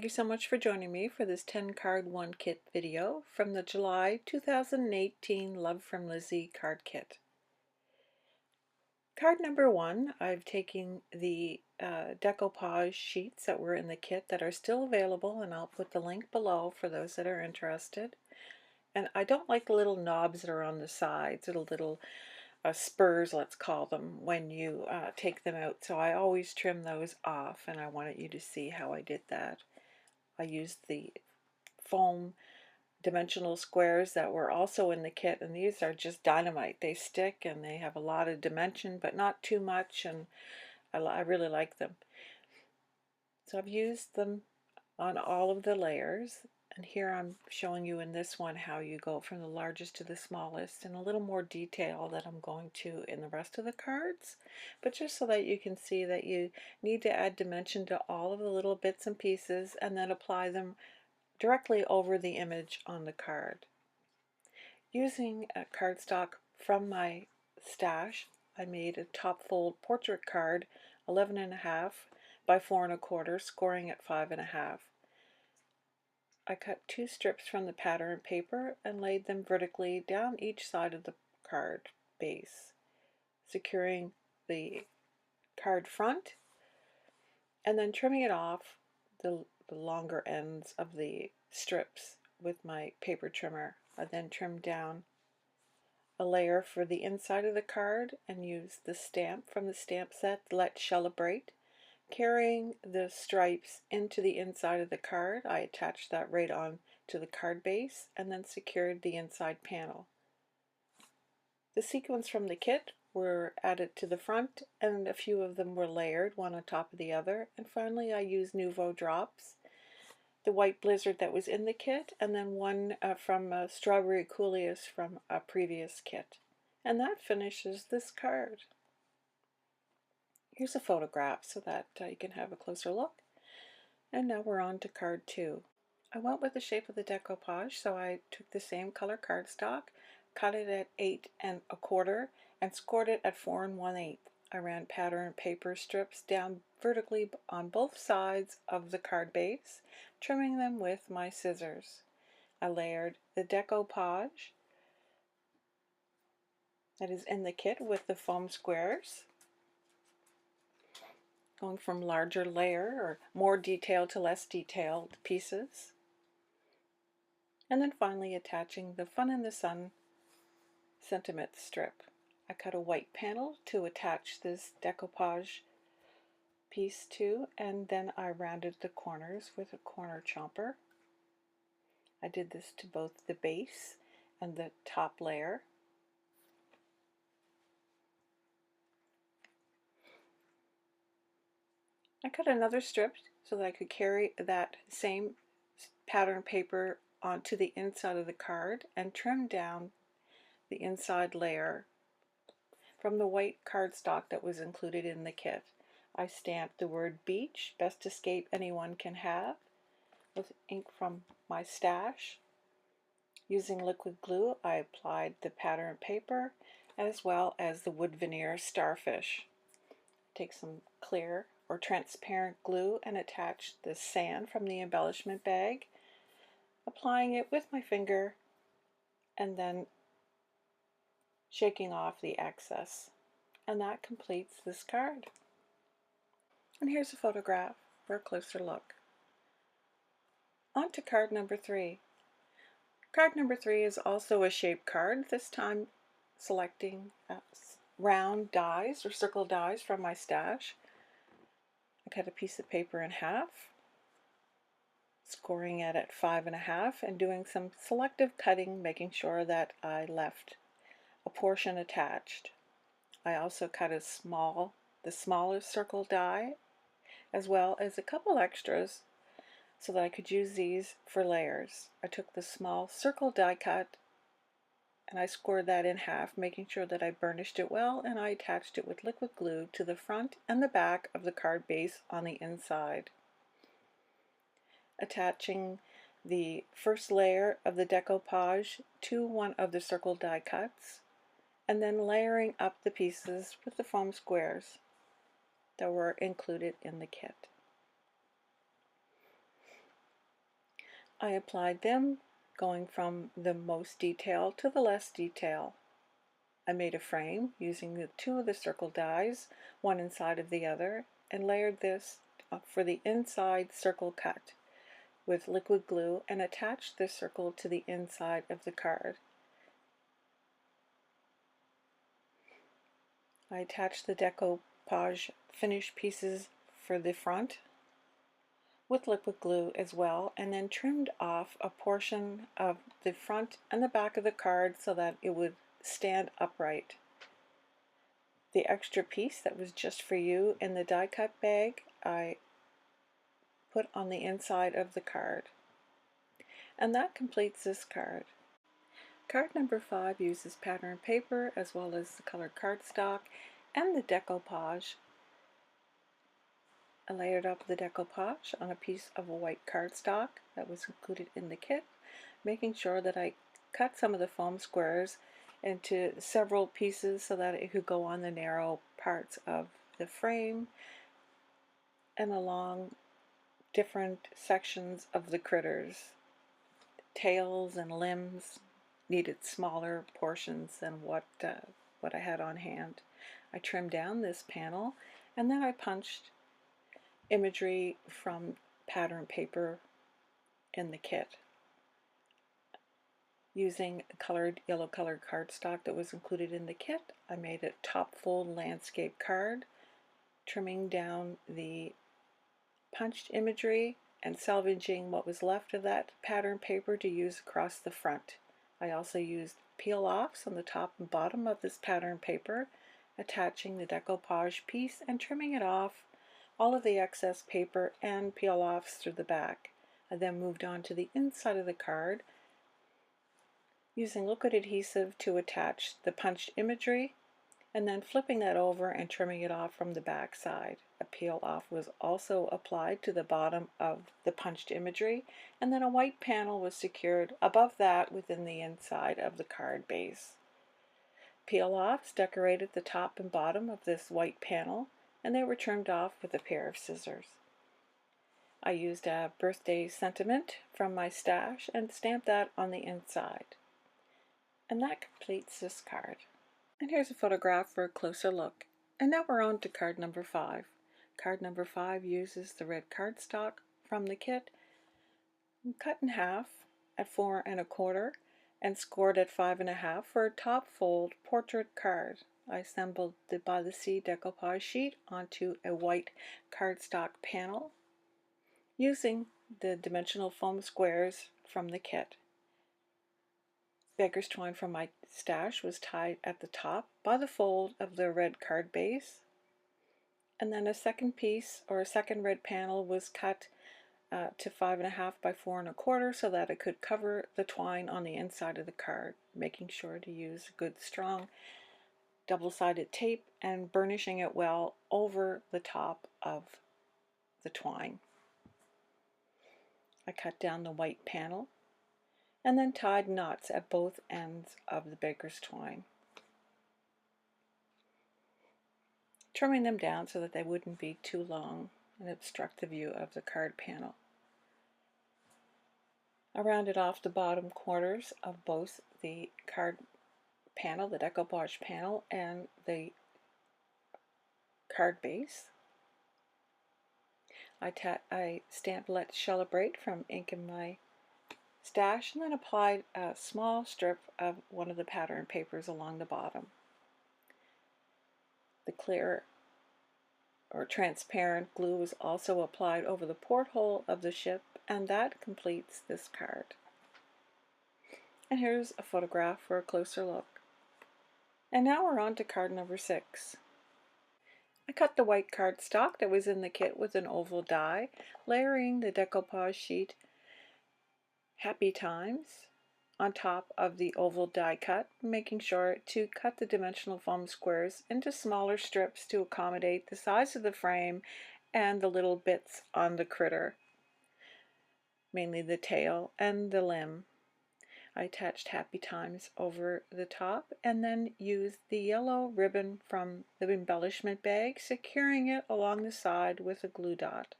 Thank you so much for joining me for this 10 card 1 kit video from the July 2018 Love from Lizi card kit. Card number 1, I've taken the decoupage sheets that were in the kit that are still available, and I'll put the link below for those that are interested. And I don't like the little knobs that are on the sides, little spurs, let's call them, when you take them out. So I always trim those off, and I wanted you to see how I did that. I used the foam dimensional squares that were also in the kit, and these are just dynamite. They stick and they have a lot of dimension, but not too much, and I really like them. So I've used them on all of the layers, and here I'm showing you in this one how you go from the largest to the smallest in a little more detail that I'm going to in the rest of the cards, but just so that you can see that you need to add dimension to all of the little bits and pieces and then apply them directly over the image on the card. Using a cardstock from my stash, I made a top fold portrait card 11.5 by 4.25, scoring at 5.5. I cut 2 strips from the pattern paper and laid them vertically down each side of the card base, securing the card front and then trimming it off the longer ends of the strips with my paper trimmer. I then trimmed down a layer for the inside of the card and used the stamp from the stamp set, Let Shell-abrate. Carrying the stripes into the inside of the card, I attached that right on to the card base and then secured the inside panel. The sequins from the kit were added to the front, and a few of them were layered, one on top of the other. And finally I used Nouveau drops, the white blizzard that was in the kit, and then one from Strawberry Cooley's from a previous kit. And that finishes this card. Here's a photograph so that you can have a closer look. And now we're on to card 2. I went with the shape of the decoupage, so I took the same color cardstock, cut it at 8.25, and scored it at 4 1/8. I ran pattern paper strips down vertically on both sides of the card base, trimming them with my scissors. I layered the decoupage that is in the kit with the foam squares, going from larger layer or more detailed to less detailed pieces, and then finally attaching the Fun in the Sun sentiment strip. I cut a white panel to attach this decoupage piece to, and then I rounded the corners with a corner chomper. I did this to both the base and the top layer. I cut another strip so that I could carry that same pattern paper onto the inside of the card and trim down the inside layer from the white cardstock that was included in the kit. I stamped the word Beach, Best Escape Anyone Can Have, with ink from my stash. Using liquid glue, I applied the pattern paper as well as the wood veneer starfish. Take some clear or transparent glue and attach the sand from the embellishment bag, applying it with my finger and then shaking off the excess. And that completes this card. And here's a photograph for a closer look. On to card number 3. Card number 3 is also a shape card, this time selecting round dies or circle dies from my stash. I cut a piece of paper in half, scoring it at 5.5 and doing some selective cutting, making sure that I left a portion attached. I also cut the smallest circle die, as well as a couple extras so that I could use these for layers. I took the small circle die cut and I scored that in half, making sure that I burnished it well, and I attached it with liquid glue to the front and the back of the card base on the inside. Attaching the first layer of the decoupage to one of the circle die cuts, and then layering up the pieces with the foam squares that were included in the kit. I applied them, going from the most detail to the less detail. I made a frame using the two of the circle dies, one inside of the other, and layered this for the inside circle cut with liquid glue and attached the circle to the inside of the card. I attached the decoupage finished pieces for the front with liquid glue as well, and then trimmed off a portion of the front and the back of the card so that it would stand upright. The extra piece that was just for you in the die cut bag I put on the inside of the card. And that completes this card. Card number 5 uses pattern paper as well as the colored cardstock and the decoupage. I layered up the decoupage on a piece of white cardstock that was included in the kit, making sure that I cut some of the foam squares into several pieces so that it could go on the narrow parts of the frame and along different sections of the critters. Tails and limbs needed smaller portions than what I had on hand. I trimmed down this panel and then I punched imagery from pattern paper in the kit. Using yellow colored cardstock that was included in the kit, I made a top fold landscape card, trimming down the punched imagery and salvaging what was left of that pattern paper to use across the front. I also used peel-offs on the top and bottom of this pattern paper, attaching the decoupage piece and trimming it off, all of the excess paper and peel-offs through the back. I then moved on to the inside of the card, using liquid adhesive to attach the punched imagery, and then flipping that over and trimming it off from the back side. A peel off was also applied to the bottom of the punched imagery, and then a white panel was secured above that within the inside of the card base. Peel offs decorated the top and bottom of this white panel, and they were trimmed off with a pair of scissors. I used a birthday sentiment from my stash and stamped that on the inside. And that completes this card. And here's a photograph for a closer look. And now we're on to card number 5. Card number 5 uses the red cardstock from the kit, cut in half at 4 1/4 and scored at 5 1/2 for a top fold portrait card. I assembled the by the sea decoupage sheet onto a white cardstock panel using the dimensional foam squares from the kit. Baker's twine from my stash was tied at the top by the fold of the red card base, and then a second piece or a second red panel was cut to 5 1/2 by 4 1/4 so that it could cover the twine on the inside of the card, making sure to use good strong double-sided tape and burnishing it well over the top of the twine. I cut down the white panel and then tied knots at both ends of the baker's twine, trimming them down so that they wouldn't be too long and obstruct the view of the card panel. I rounded off the bottom corners of both the card panel, the decoupage panel, and the card base. I stamped Let Shell-abrate from ink in my stash and then applied a small strip of one of the pattern papers along the bottom. The clear or transparent glue was also applied over the porthole of the ship, and that completes this card. And here's a photograph for a closer look. And now we're on to card number 6. I cut the white cardstock that was in the kit with an oval die, layering the decoupage sheet Happy Times on top of the oval die cut, making sure to cut the dimensional foam squares into smaller strips to accommodate the size of the frame and the little bits on the critter, mainly the tail and the limb. I attached Happy Times over the top and then used the yellow ribbon from the embellishment bag, securing it along the side with a glue dot.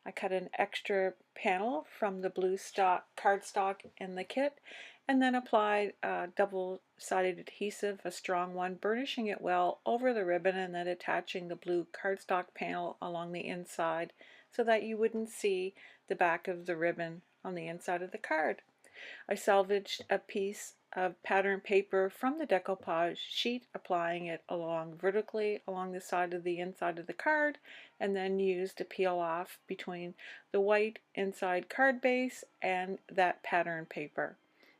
I cut an extra panel from the blue cardstock in the kit and then applied double-sided adhesive, a strong one, burnishing it well over the ribbon and then attaching the blue cardstock panel along the inside so that you wouldn't see the back of the ribbon on the inside of the card. I salvaged a piece of pattern paper from the decoupage sheet, applying it vertically along the side of the inside of the card, and then used to peel off between the white inside card base and that pattern paper.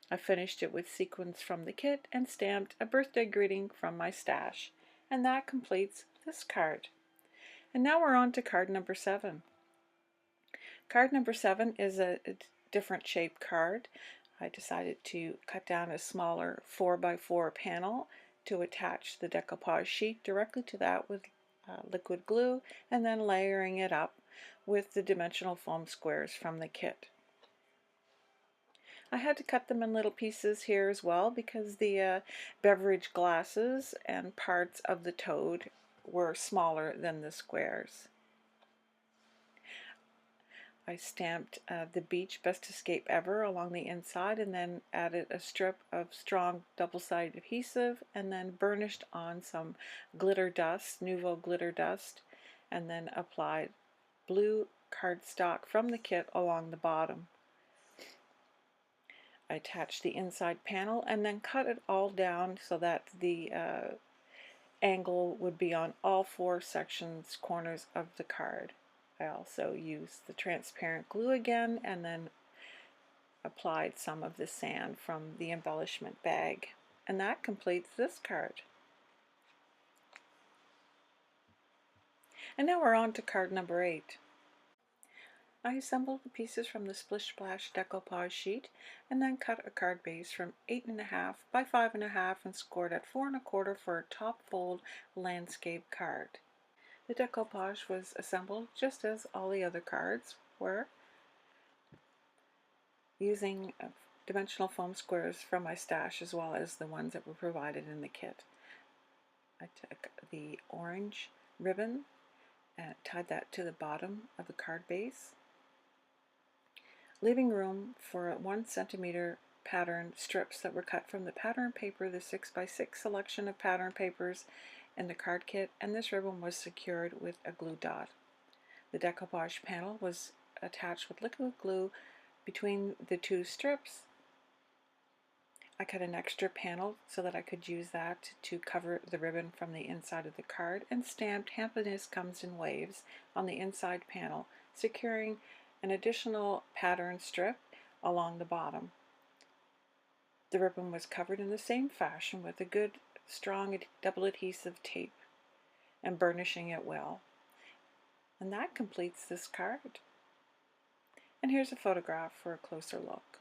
I finished it with sequins from the kit and stamped a birthday greeting from my stash. And that completes this card. And now we're on to card number 7. Card number 7 is a different shape card. I decided to cut down a smaller 4x4 panel to attach the decoupage sheet directly to that with liquid glue, and then layering it up with the dimensional foam squares from the kit. I had to cut them in little pieces here as well because the beverage glasses and parts of the toad were smaller than the squares. I stamped the Beach Best Escape Ever along the inside and then added a strip of strong double-sided adhesive and then burnished on some glitter dust, Nouveau glitter dust, and then applied blue cardstock from the kit along the bottom. I attached the inside panel and then cut it all down so that the angle would be on all 4 corners of the card. I also used the transparent glue again and then applied some of the sand from the embellishment bag. And that completes this card. And now we're on to card number 8. I assembled the pieces from the Splish Splash decoupage sheet and then cut a card base from 8.5 by 5.5 and scored at 4.25 for a top fold landscape card. The decoupage was assembled just as all the other cards were, using dimensional foam squares from my stash as well as the ones that were provided in the kit. I took the orange ribbon and tied that to the bottom of the card base, leaving room for 1 centimeter pattern strips that were cut from the pattern paper, the 6x6 selection of pattern papers in the card kit, and this ribbon was secured with a glue dot. The decoupage panel was attached with liquid glue between the 2 strips. I cut an extra panel so that I could use that to cover the ribbon from the inside of the card and stamped "Happiness Comes in Waves" on the inside panel, securing an additional pattern strip along the bottom. The ribbon was covered in the same fashion with a good strong double adhesive tape and burnishing it well. And that completes this card. And here's a photograph for a closer look.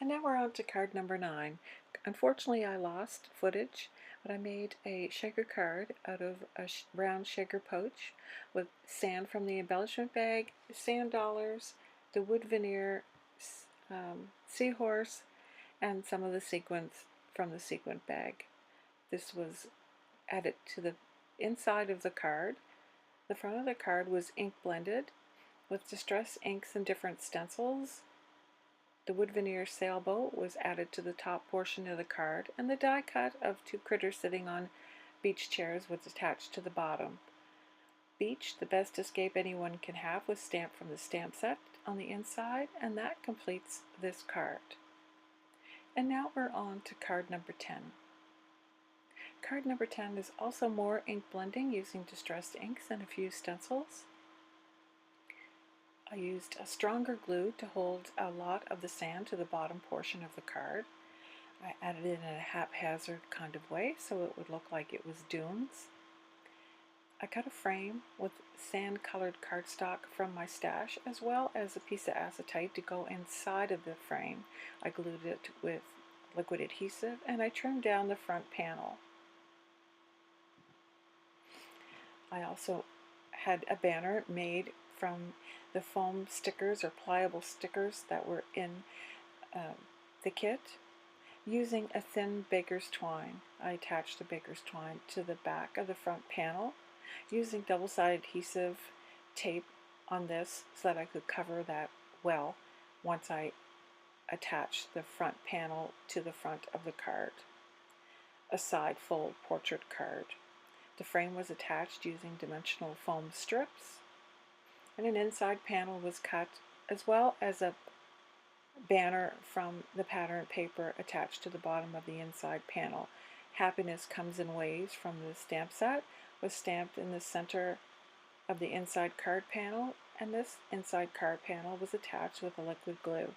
And now we're on to card number 9. Unfortunately, I lost footage, but I made a shaker card out of a round shaker pouch with sand from the embellishment bag, sand dollars, the wood veneer seahorse, and some of the sequins from the sequin bag. This was added to the inside of the card. The front of the card was ink blended with distress inks and different stencils. The wood veneer sailboat was added to the top portion of the card, and the die cut of 2 critters sitting on beach chairs was attached to the bottom. Beach, the best escape anyone can have, was stamped from the stamp set on the inside, and that completes this card. And now we're on to card number 10. Card number 10 is also more ink blending using distressed inks and a few stencils. I used a stronger glue to hold a lot of the sand to the bottom portion of the card. I added it in a haphazard kind of way so it would look like it was dunes. I cut a frame with sand-colored cardstock from my stash, as well as a piece of acetate to go inside of the frame. I glued it with liquid adhesive, and I trimmed down the front panel. I also had a banner made from the foam stickers or pliable stickers that were in the kit using a thin baker's twine. I attached the baker's twine to the back of the front panel using double-sided adhesive tape on this so that I could cover that well once I attached the front panel to the front of the card. A side fold portrait card. The frame was attached using dimensional foam strips, and an inside panel was cut, as well as a banner from the pattern paper attached to the bottom of the inside panel. Happiness Comes in Waves from the stamp set was stamped in the center of the inside card panel, and this inside card panel was attached with a liquid glue.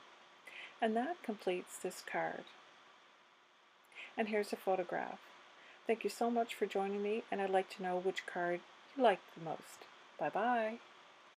And that completes this card. And here's a photograph. Thank you so much for joining me, and I'd like to know which card you liked the most. Bye-bye.